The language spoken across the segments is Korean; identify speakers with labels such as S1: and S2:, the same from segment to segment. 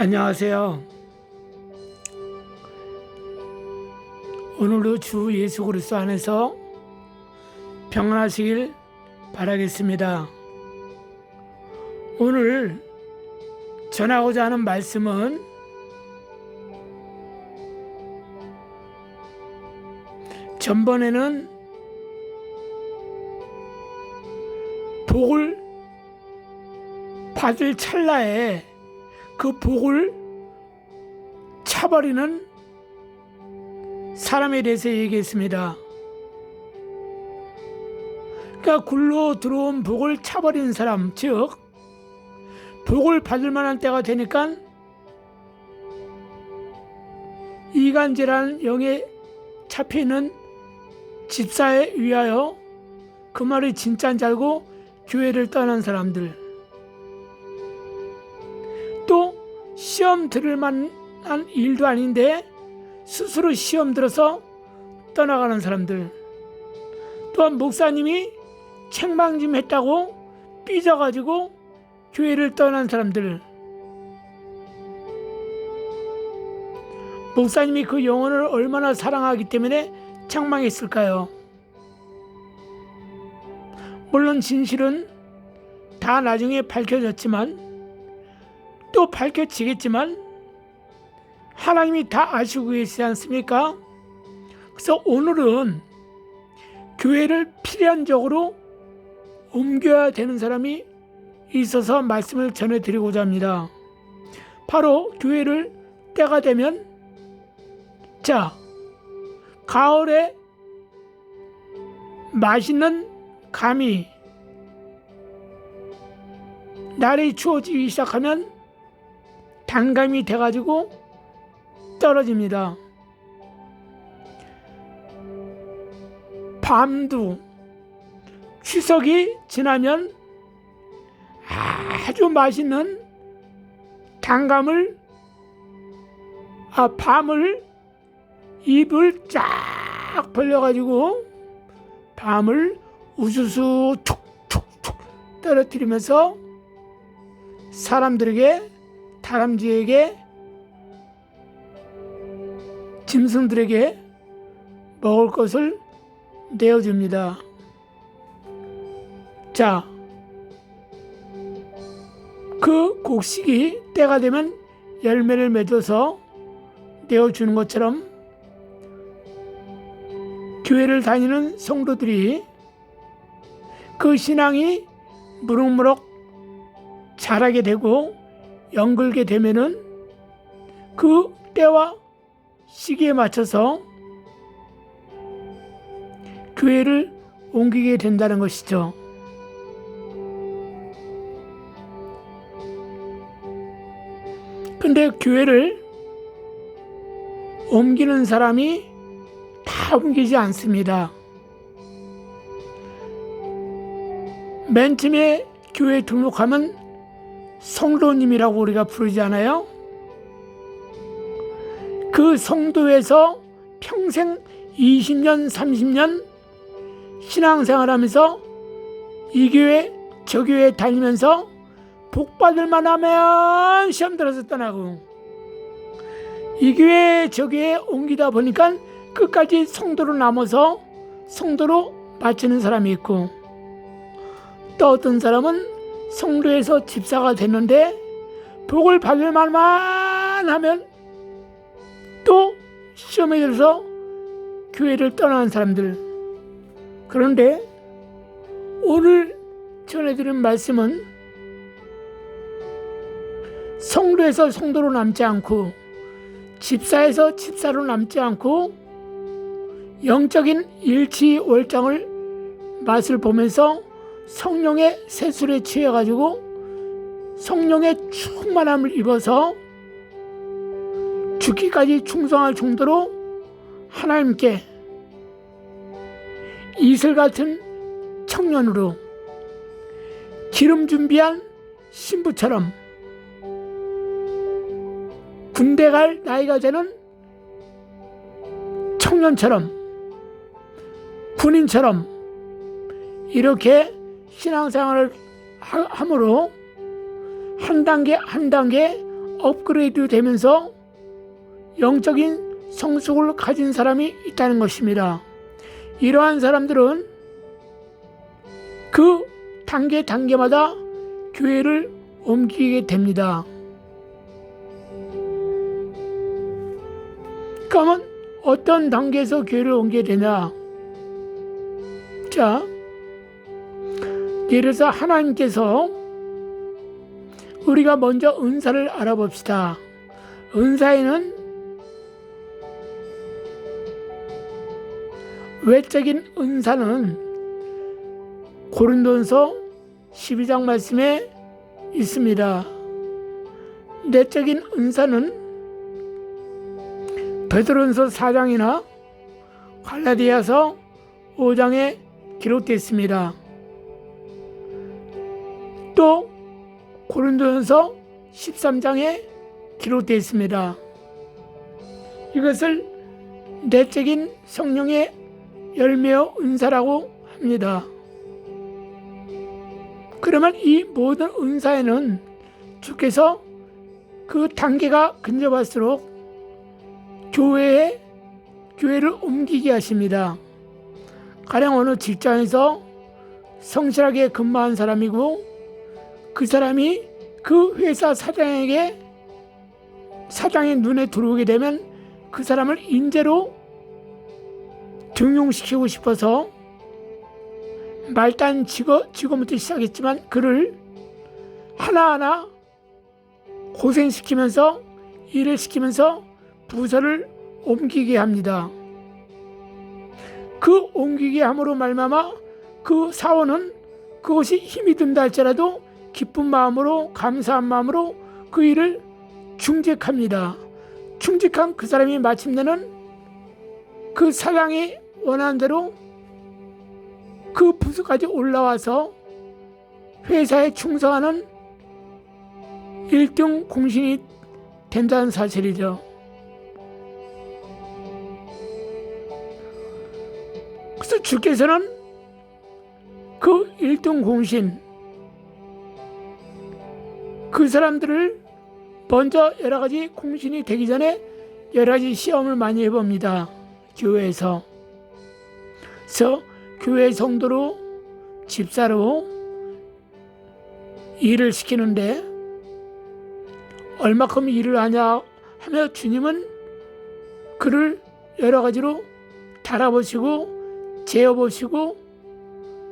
S1: 안녕하세요. 오늘도 주 예수 그리스도 안에서 평안하시길 바라겠습니다. 오늘 전하고자 하는 말씀은 전번에는 복을 받을 찰나에 그 복을 차버리는 사람에 대해서 얘기했습니다. 그러니까 굴로 들어온 복을 차버리는 사람, 즉 복을 받을 만한 때가 되니까 이간질하는 영에 잡혀있는 집사에 의하여 그 말이 진짜인 줄 알고 교회를 떠난 사람들, 또 시험 들을 만한 일도 아닌데 스스로 시험 들어서 떠나가는 사람들, 또한 목사님이 책망 좀 했다고 삐져가지고 교회를 떠난 사람들, 목사님이 그 영혼을 얼마나 사랑하기 때문에 책망했을까요? 물론 진실은 다 나중에 밝혀졌지만, 또 밝혀지겠지만 하나님이 다 아시고 계시지 않습니까? 그래서 오늘은 교회를 필연적으로 옮겨야 되는 사람이 있어서 말씀을 전해드리고자 합니다. 바로 교회를 때가 되면, 가을에 맛있는 감이 날이 추워지기 시작하면 단감이 돼가지고 떨어집니다. 밤도 추석이 지나면 아주 맛있는 밤을 입을 쫙 벌려가지고 밤을 우수수 툭툭툭 떨어뜨리면서 사람들에게, 다람쥐에게, 짐승들에게 먹을 것을 내어줍니다. 그 곡식이 때가 되면 열매를 맺어서 내어주는 것처럼 교회를 다니는 성도들이 그 신앙이 무럭무럭 자라게 되고 연글게 되면은 그 때와 시기에 맞춰서 교회를 옮기게 된다는 것이죠. 근데 교회를 옮기는 사람이 다 옮기지 않습니다. 맨 처음에 교회에 등록하면 성도님이라고 우리가 부르지 않아요? 그 성도에서 평생 20년, 30년 신앙생활하면서 이 교회, 저 교회 다니면서 복받을 만하면 시험 들어서 떠나고, 이 교회, 저 교회 옮기다 보니까 끝까지 성도로 남아서 성도로 마치는 사람이 있고, 또 어떤 사람은 성도에서 집사가 됐는데 복을 받을 만만 하면 또 시험에 들어서 교회를 떠나는 사람들. 그런데 오늘 전해드린 말씀은 성도에서 성도로 남지 않고, 집사에서 집사로 남지 않고, 영적인 일치월장을 맛을 보면서 성령의 세술에 취해가지고 성령의 충만함을 입어서 죽기까지 충성할 정도로 하나님께 이슬 같은 청년으로 기름 준비한 신부처럼 군대 갈 나이가 되는 청년처럼, 군인처럼 이렇게 신앙생활을 함으로 한 단계 한 단계 업그레이드 되면서 영적인 성숙을 가진 사람이 있다는 것입니다. 이러한 사람들은 그 단계마다 교회를 옮기게 됩니다. 그러면 어떤 단계에서 교회를 옮기게 되냐? 자, 예를 들어서 하나님께서 우리가 먼저 은사를 알아봅시다. 은사에는 외적인 은사는 고린도전서 12장 말씀에 있습니다. 내적인 은사는 베드로전서 4장이나 갈라디아서 5장에 기록되어 있습니다. 또 고린도전서 13장에 기록되어 있습니다. 이것을 내적인 성령의 열매의 은사라고 합니다. 그러면 이 모든 은사에는 주께서 그 단계가 근접할수록 교회를 옮기게 하십니다. 가령 어느 직장에서 성실하게 근무한 사람이고 그 사람이 그 회사 사장의 눈에 들어오게 되면 그 사람을 인재로 등용시키고 싶어서 말단 직원부터 시작했지만 그를 하나하나 고생시키면서 일을 시키면서 부서를 옮기게 합니다. 그 옮기게 함으로 말미암아 그 사원은 그것이 힘이 든다 할지라도 기쁜 마음으로 감사한 마음으로 그 일을 충직합니다. 충직한 그 사람이 마침내는 그 사장이 원하는 대로 그 부서까지 올라와서 회사에 충성하는 1등 공신이 된다는 사실이죠. 그래서 주께서는 그 1등 공신, 그 사람들을 먼저 여러 가지 공신이 되기 전에 여러 가지 시험을 많이 해봅니다. 교회에서. 그래서 교회 성도로 집사로 일을 시키는데 얼마큼 일을 하냐 하며 주님은 그를 여러 가지로 달아보시고 재어보시고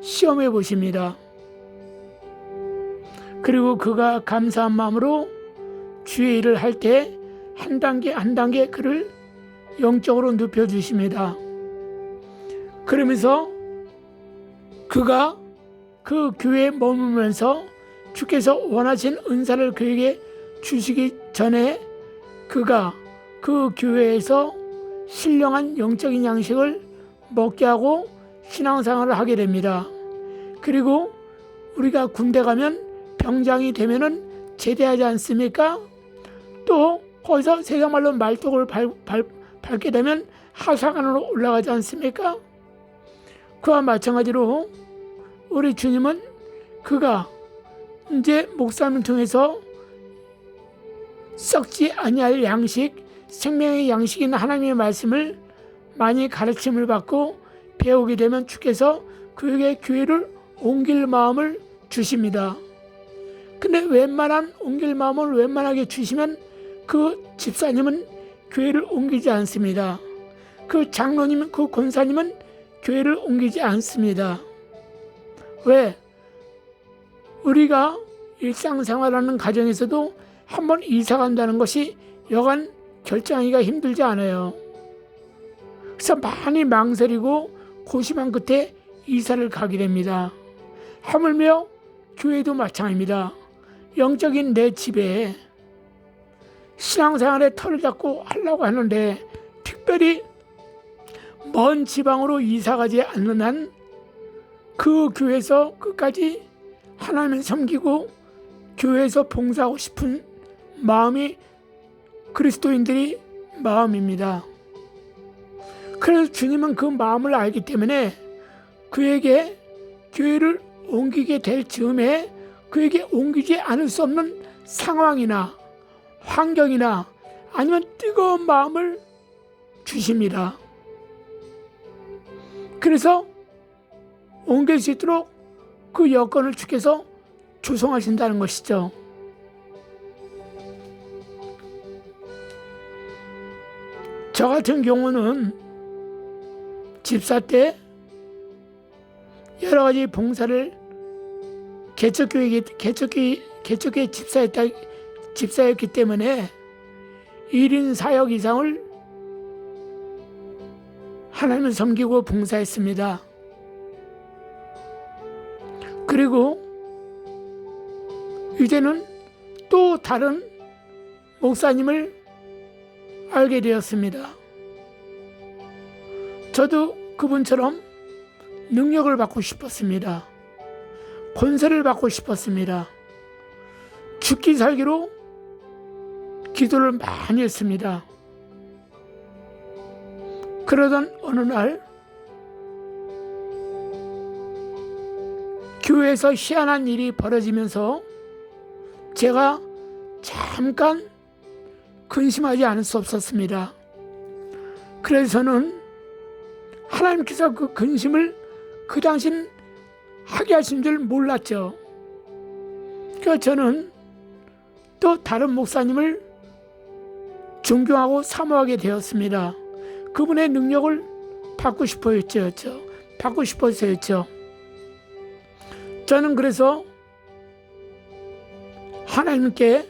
S1: 시험해 보십니다. 그리고 그가 감사한 마음으로 주의 일을 할 때 한 단계 한 단계 그를 영적으로 눕혀주십니다. 그러면서 그가 그 교회에 머물면서 주께서 원하신 은사를 그에게 주시기 전에 그가 그 교회에서 신령한 영적인 양식을 먹게 하고 신앙생활을 하게 됩니다. 그리고 우리가 군대 가면 병장이 되면은 제대하지 않습니까? 또 거기서 세상말로 말뚝을 밟게 되면 하사관으로 올라가지 않습니까? 그와 마찬가지로 우리 주님은 그가 이제 목사님을 통해서 썩지 아니할 양식, 생명의 양식인 하나님의 말씀을 많이 가르침을 받고 배우게 되면 주께서 그에게 교회를 옮길 마음을 주십니다. 근데 옮길 마음을 웬만하게 주시면 그 집사님은 교회를 옮기지 않습니다. 그 장로님, 그 권사님은 교회를 옮기지 않습니다. 왜? 우리가 일상생활하는 가정에서도 한번 이사 간다는 것이 여간 결정하기가 힘들지 않아요. 그래서 많이 망설이고 고심한 끝에 이사를 가게 됩니다. 하물며 교회도 마찬가지입니다. 영적인 내 집에 신앙생활에 털을 잡고 하려고 하는데 특별히 먼 지방으로 이사가지 않는 한 그 교회에서 끝까지 하나님을 섬기고 교회에서 봉사하고 싶은 마음이 그리스도인들이 마음입니다. 그래서 주님은 그 마음을 알기 때문에 그에게 교회를 옮기게 될 즈음에 그에게 옮기지 않을 수 없는 상황이나 환경이나 아니면 뜨거운 마음을 주십니다. 그래서 옮길 수 있도록 그 여건을 주께서 조성하신다는 것이죠. 저 같은 경우는 집사 때 여러 가지 봉사를 개척교회 집사였기 때문에 1인 사역 이상을 하나님을 섬기고 봉사했습니다. 그리고 이제는 또 다른 목사님을 알게 되었습니다. 저도 그분처럼 능력을 받고 싶었습니다. 권세를 받고 싶었습니다. 죽기 살기로 기도를 많이 했습니다. 그러던 어느 날 교회에서 희한한 일이 벌어지면서 제가 잠깐 근심하지 않을 수 없었습니다. 그래서 저는 하나님께서 그 근심을 그 당신 하게 하신 줄 몰랐죠. 그래서 저는 또 다른 목사님을 존경하고 사모하게 되었습니다. 그분의 능력을 받고 싶어서였죠. 저는 그래서 하나님께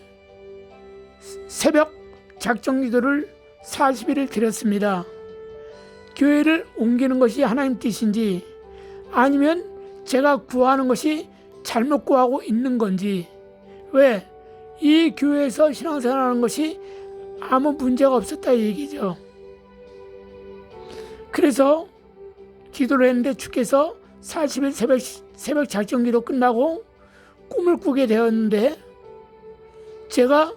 S1: 새벽 작정기도를 40일을 드렸습니다. 교회를 옮기는 것이 하나님 뜻인지 아니면 제가 구하는 것이 잘못 구하고 있는 건지, 왜 이 교회에서 신앙생활하는 것이 아무 문제가 없었다 이 얘기죠. 그래서 기도를 했는데 주께서 40일 새벽 작정기도 끝나고 꿈을 꾸게 되었는데, 제가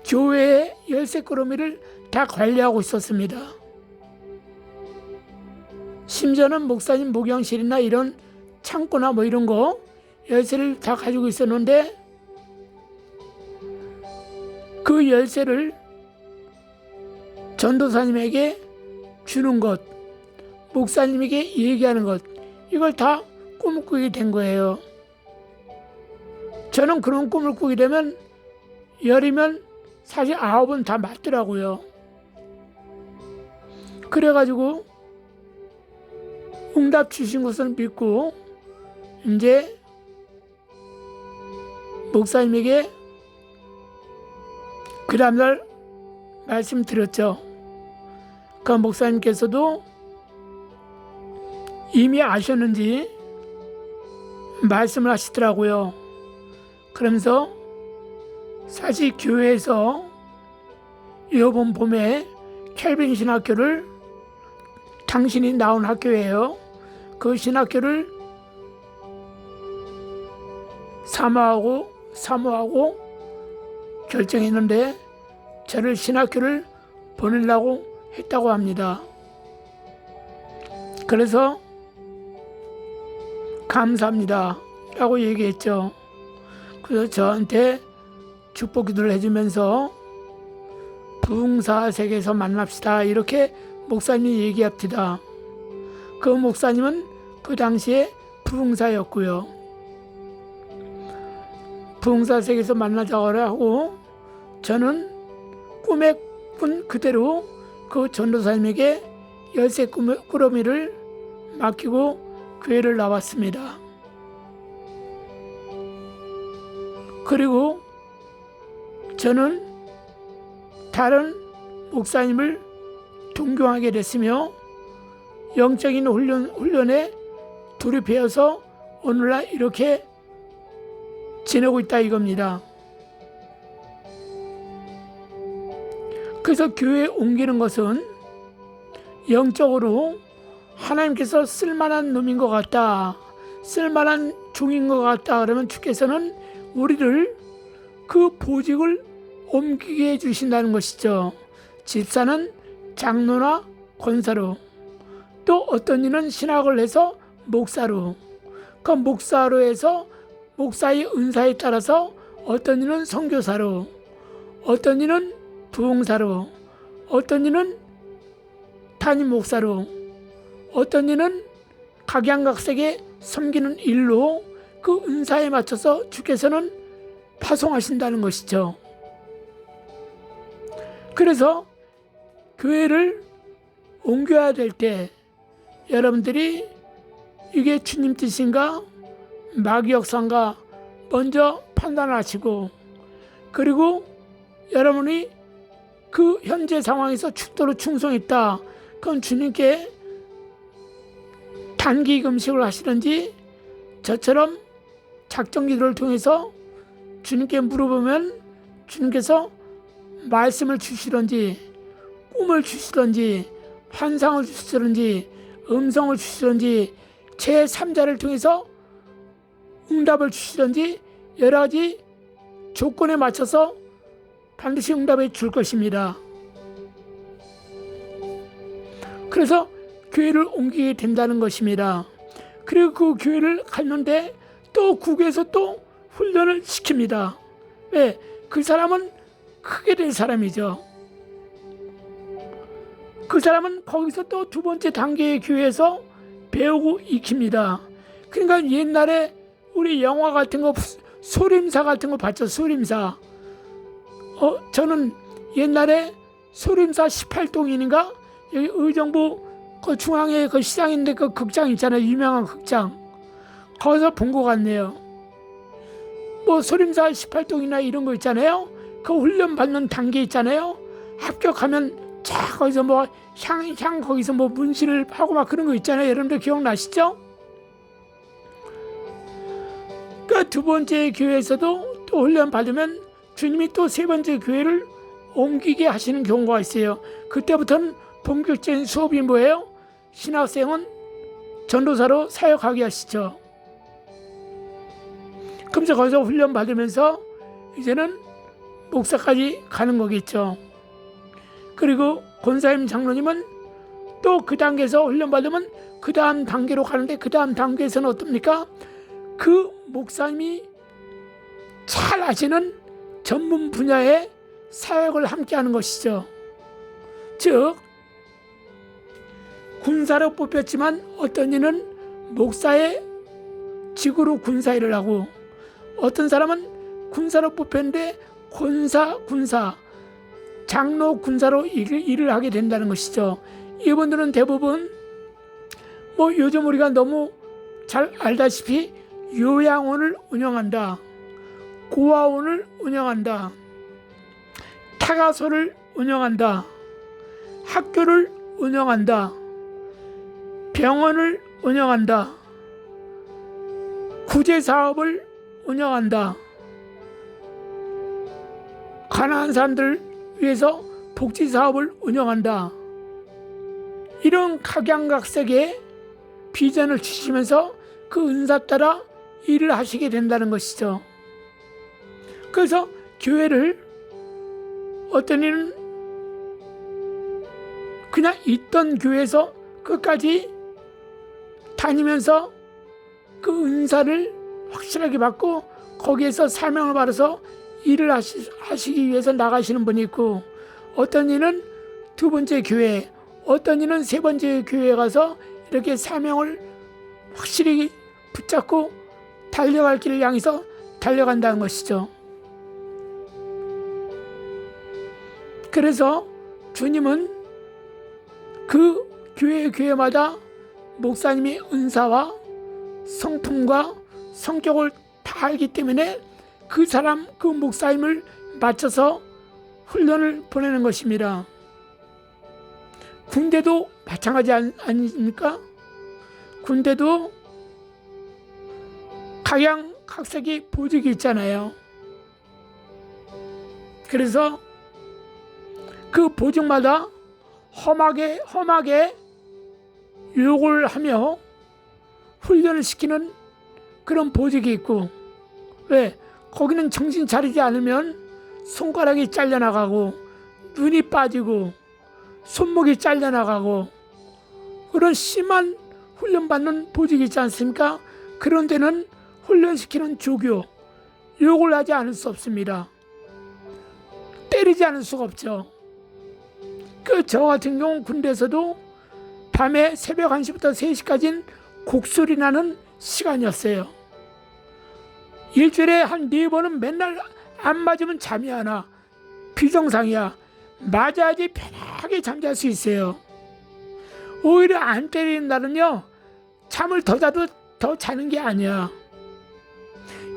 S1: 교회의 열쇠꾸러미를 다 관리하고 있었습니다. 심지어는 목사님 목욕실이나 이런 창고나 뭐 이런 거 열쇠를 다 가지고 있었는데, 그 열쇠를 전도사님에게 주는 것, 목사님에게 얘기하는 것, 이걸 다 꿈을 꾸게 된 거예요. 저는 그런 꿈을 꾸게 되면 10이면 사실 9은 다 맞더라고요. 그래가지고 응답 주신 것을 믿고 이제 목사님에게 그 다음날 말씀드렸죠. 그 목사님께서도 이미 아셨는지 말씀을 하시더라고요. 그러면서 사실 교회에서 이번 봄에 켈빈 신학교를, 당신이 나온 학교예요. 그 신학교를 사모하고 결정했는데 저를 신학교를 보내려고 했다고 합니다. 그래서 감사합니다 라고 얘기했죠. 그래서 저한테 축복 기도를 해주면서 부흥사 세계에서 만납시다 이렇게 목사님이 얘기합니다. 그 목사님은 그 당시에 부흥사였고요. 부흥사 세계에서 만나자고 하고 저는 꿈에 꾼 그대로 그 전도사님에게 열쇠 꾸러미를 맡기고 교회를 나왔습니다. 그리고 저는 다른 목사님을 존경하게 됐으며 영적인 훈련에 돌입해서 오늘날 이렇게 지내고 있다 이겁니다. 그래서 교회에 옮기는 것은 영적으로 하나님께서 쓸만한 놈인 것 같다, 쓸만한 종인 것 같다 그러면 주께서는 우리를 그 보직을 옮기게 해주신다는 것이죠. 집사는 장로나 권사로, 또 어떤 이는 신학을 해서 목사로, 그 목사로 해서 목사의 은사에 따라서 어떤 이는 선교사로, 어떤 이는 부흥사로, 어떤 이는 담임 목사로, 어떤 이는 각양각색의 섬기는 일로 그 은사에 맞춰서 주께서는 파송하신다는 것이죠. 그래서 교회를 옮겨야 될 때 여러분들이 이게 주님 뜻인가 마귀 역사인가 먼저 판단하시고, 그리고 여러분이 그 현재 상황에서 축도로 충성했다, 그럼 주님께 단기 금식을 하시든지 저처럼 작정기도를 통해서 주님께 물어보면 주님께서 말씀을 주시든지 꿈을 주시든지 환상을 주시든지 음성을 주시든지 제3자를 통해서 응답을 주시든지 여러 가지 조건에 맞춰서 반드시 응답해 줄 것입니다. 그래서 교회를 옮기게 된다는 것입니다. 그리고 그 교회를 갔는데 또 국에서 또 훈련을 시킵니다. 왜? 그 사람은 크게 될 사람이죠. 그 사람은 거기서 또 두 번째 단계의 교회에서 배우고 익힙니다. 그러니까 옛날에 우리 영화 같은 거, 소림사 같은 거 봤죠. 소림사. 저는 옛날에 소림사 18동인인가 여기 의정부 그 중앙에 그 시장인데 그 극장 있잖아요. 유명한 극장. 거기서 본 것 같네요. 뭐 소림사 18동이나 이런 거 있잖아요. 그 훈련 받는 단계 있잖아요. 합격하면 자 거기서 뭐 향 거기서 뭐 문신을 하고 막 그런 거 있잖아요. 여러분들 기억나시죠? 그러니까 두 번째 교회에서도 또 훈련 받으면 주님이 또 세 번째 교회를 옮기게 하시는 경우가 있어요. 그때부터는 본격적인 수업이 뭐예요? 신학생은 전도사로 사역하게 하시죠. 그러면서 거기서 훈련 받으면서 이제는 목사까지 가는 거겠죠. 그리고 권사님 장로님은 또 그 단계에서 훈련 받으면 그 다음 단계로 가는데, 그 다음 단계에서는 어떻습니까? 그 목사님이 잘 아시는 전문 분야의 사역을 함께 하는 것이죠. 즉 군사로 뽑혔지만 어떤 이는 목사의 직으로 군사 일을 하고, 어떤 사람은 군사로 뽑혔는데 군사 장로 군사로 일을 하게 된다는 것이죠. 이분들은 대부분 뭐 요즘 우리가 너무 잘 알다시피 요양원을 운영한다, 고아원을 운영한다, 타가소를 운영한다, 학교를 운영한다, 병원을 운영한다, 구제사업을 운영한다, 가난한 사람들 위해서 복지사업을 운영한다, 이런 각양각색의 비전을 주시면서 그 은사 따라 일을 하시게 된다는 것이죠. 그래서 교회를 어떤 이는 그냥 있던 교회에서 끝까지 다니면서 그 은사를 확실하게 받고 거기에서 사명을 받아서 일을 하시기 위해서 나가시는 분이 있고, 어떤 이는 두 번째 교회, 어떤 이는 세 번째 교회에 가서 이렇게 사명을 확실히 붙잡고 달려갈 길을 향해서 달려간다는 것이죠. 그래서 주님은 그 교회마다 목사님의 은사와 성품과 성격을 다 알기 때문에 그 사람, 그 목사님을 맞춰서 훈련을 보내는 것입니다. 군대도 마찬가지 아닙니까? 군대도 각양각색의 보직이 있잖아요. 그래서 그 보직마다 험하게 욕을 하며 훈련을 시키는 그런 보직이 있고, 왜? 거기는 정신 차리지 않으면 손가락이 잘려나가고 눈이 빠지고 손목이 잘려나가고 그런 심한 훈련받는 보직이 있지 않습니까? 그런 데는 훈련시키는 조교, 욕을 하지 않을 수 없습니다. 때리지 않을 수가 없죠. 저 같은 경우 군대에서도 밤에 새벽 1시부터 3시까지는 곡소리 나는 시간이었어요. 일주일에 한 4번은 맨날 안 맞으면 잠이 안 와. 비정상이야. 맞아야지 편하게 잠잘 수 있어요. 오히려 안 때리는 날은요, 잠을 더 자도 더 자는 게 아니야.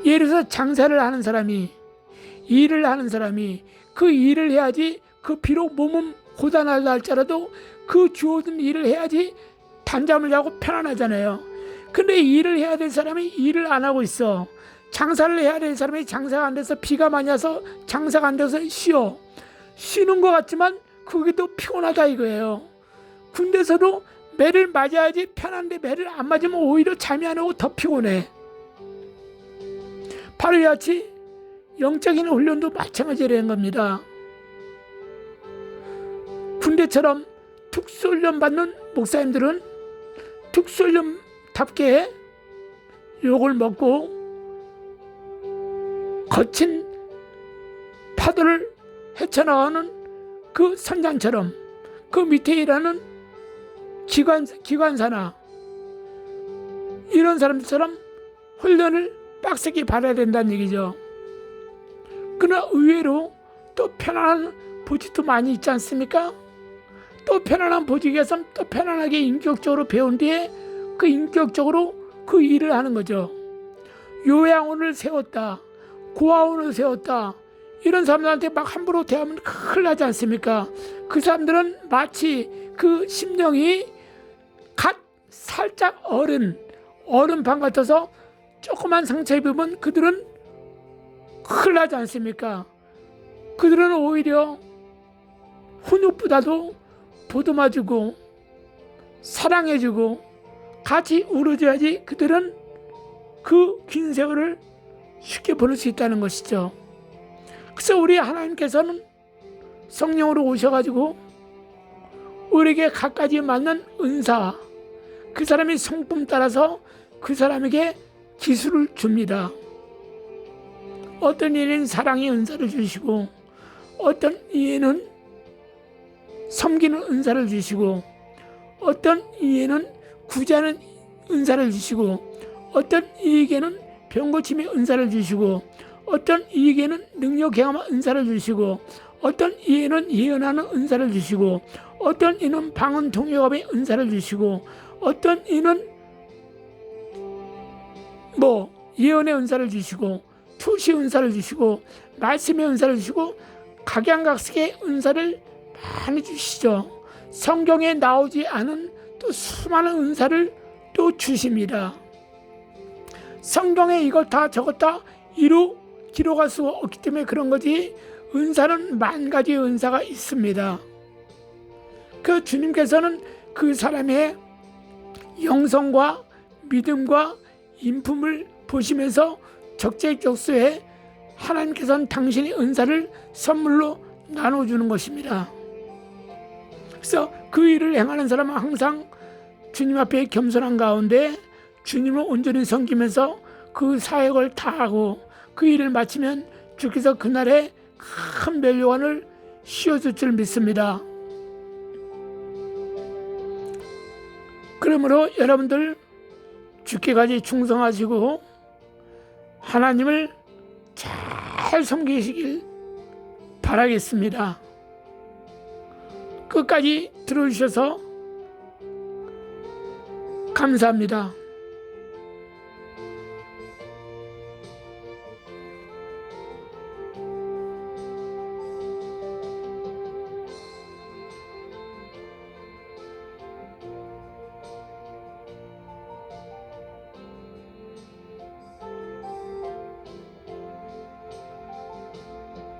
S1: 예를 들어서 장사를 하는 사람이, 일을 하는 사람이 그 일을 해야지, 그 비록 몸은 고단하다 할지라도 그 주어진 일을 해야지 단잠을 자고 편안하잖아요. 근데 일을 해야 될 사람이 일을 안 하고 있어. 장사를 해야 될 사람이 장사가 안 돼서, 비가 많이 와서 장사가 안 돼서 쉬는 것 같지만 그게 또 피곤하다 이거예요. 군대에서도 매를 맞아야지 편한데 매를 안 맞으면 오히려 잠이 안 오고 더 피곤해. 바로 이같이 영적인 훈련도 마찬가지라는 겁니다. 군대처럼 특수훈련 받는 목사님들은 특수훈련답게 욕을 먹고 거친 파도를 헤쳐나가는 그 선장처럼 그 밑에 일하는 기관사나 이런 사람들처럼 훈련을 빡세게 받아야 된다는 얘기죠. 그러나 의외로 또 편안한 보직도 많이 있지 않습니까? 또 편안한 보직에서 또 편안하게 인격적으로 배운 뒤에 그 인격적으로 그 일을 하는 거죠. 요양원을 세웠다, 고아원을 세웠다, 이런 사람들한테 막 함부로 대하면 큰일 나지 않습니까? 그 사람들은 마치 그 심령이 갓 살짝 어른판 같아서 조그만 상처 입으면 그들은 큰일 나지 않습니까? 그들은 오히려 훈육보다도 보듬어주고 사랑해주고 같이 울어줘야지 그들은 그 긴 세월을 쉽게 보낼 수 있다는 것이죠. 그래서 우리 하나님께서는 성령으로 오셔가지고 우리에게 각가지 맞는 은사, 그 사람의 성품 따라서 그 사람에게 기술을 줍니다. 어떤 이에는 사랑의 은사를 주시고, 어떤 이에는 섬기는 은사를 주시고, 어떤 이에는 구제하는 은사를 주시고, 어떤 이에게는 병고침의 은사를 주시고, 어떤 이에게는 능력 경험한 은사를 주시고, 어떤 이에는 예언하는 은사를 주시고, 어떤 이는 방언 통역의 은사를 주시고, 어떤 이는 예언의 은사를 주시고, 투시 은사를 주시고, 말씀의 은사를 주시고, 각양각색의 은사를 많이 주시죠. 성경에 나오지 않은 또 수많은 은사를 또 주십니다. 성경에 이것 다 저것 다 기록할 수 없기 때문에 그런 거지, 은사는 10,000가지의 은사가 있습니다. 그 주님께서는 그 사람의 영성과 믿음과 인품을 보시면서 적재적소에 하나님께서는 당신의 은사를 선물로 나눠주는 것입니다. 그래서 그 일을 행하는 사람은 항상 주님 앞에 겸손한 가운데 주님을 온전히 섬기면서 그 사역을 다하고 그 일을 마치면 주께서 그날에 큰 멸류관을 씌워줄 줄 믿습니다. 그러므로 여러분들 주께까지 충성하시고 하나님을 잘 섬기시길 바라겠습니다. 끝까지 들어주셔서 감사합니다.